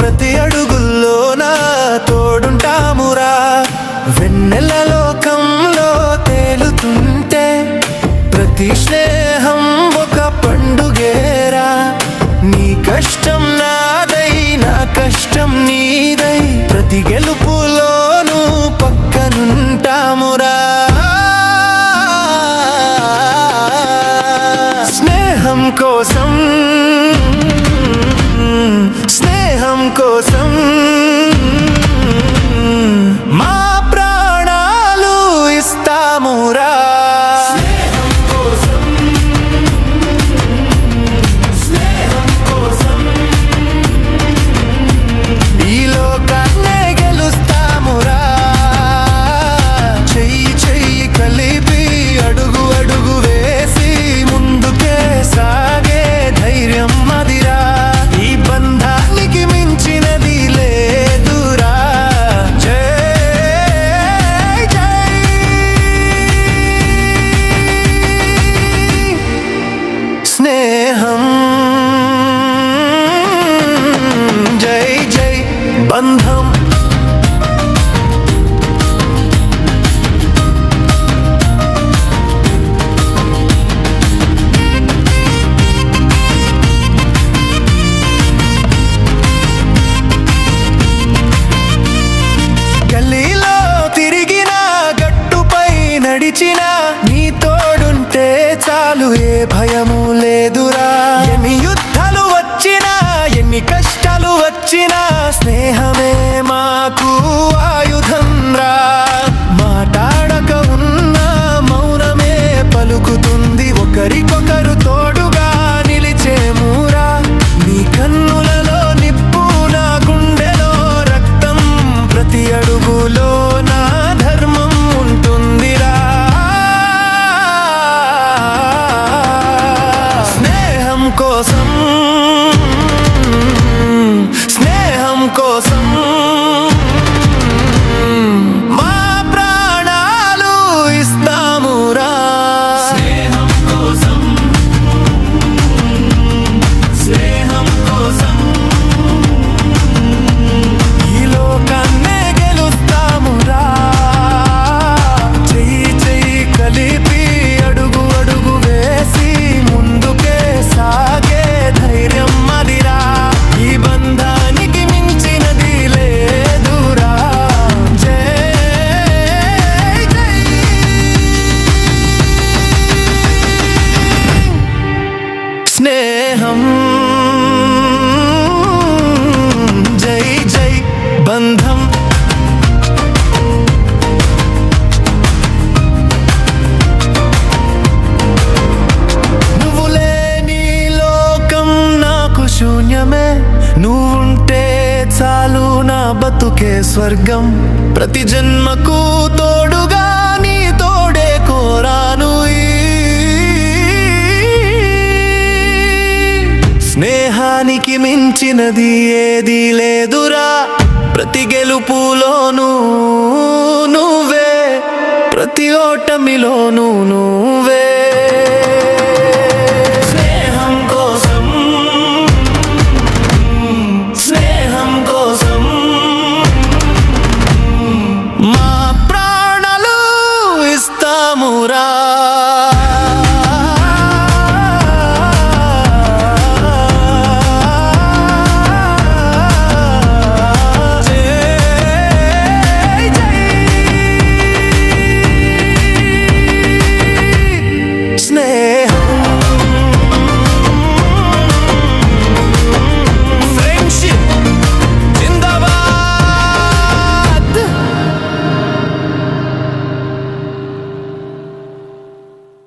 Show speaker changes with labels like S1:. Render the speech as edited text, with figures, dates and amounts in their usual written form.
S1: ప్రతి అడుగుల్లోన తోడుంటామురా. వెన్నెల లోకంలో తేలుతుంటే ప్రతి స్నేహం ఒక పండుగేరా. నీ కష్టం నాదై, నా కష్టం నీదై, ప్రతి గెలుపులోనూ పక్కనుంటామురా. స్నేహం కోసం, స్నేహం కోసం మా ప్రాణాలు ఇస్తామురా. ఈ లోకాన్నే గెలుస్తామురా. చెయ్యి చెయ్యి కలిపి అడుగు అడుగు వేసి ముందుకే సాగే ధైర్యం మదిరా. ఈ బంధానికి మించినది లేదురా. జై జై స్నేహం, జై జై బంధం. గల్లీలో తిరిగినా, గట్టుపై నడిచినా, నీ తోడుంటే చాలు, ఏ భయము లేదురా. ఎన్ని యుద్ధాలు వచ్చినా, ఎన్ని కష్టాలు వచ్చినా, స్నేహమే మాకు ఆయుధం రా. మాట్లాడక ఉన్నా మౌనమే పలుకుతుంది, ఒకరికొకరు తోడుగా నిలిచేమురా. నీ కన్నులలో నిప్పు, నా గుండెలో రక్తం, ప్రతి అడుగులో నా ధర్మం ఉంటుందిరా. స్నేహం కోసం, స్నేహం కోసం మా ప్రాణాలు ఇస్తామురా. స్నేహం కోసం, స్నేహం కోసం ఈ లోకాన్నే గెలుస్తామురా. చెయ్యి చెయ్యి కలిపి అడుగు అడుగు వేసి ముందుకే సాగే ధైర్యం మదిరా. ఈ బంధానికి మించినది లేదురా. జై జై స్నేహం, జై జై బంధం. నువ్వు లేని లోకం నాకు శూన్యమే, నువ్వుంటే చాలు నా బతుకే స్వర్గం. ప్రతి జన్మకు తోడుగా నీ తోడే కోరాను. స్నేహానికి మించినది ఏదీ లేదురా. ప్రతి గెలుపులోనూ నువ్వే, ప్రతి ఓటమిలోనూ నువ్వే.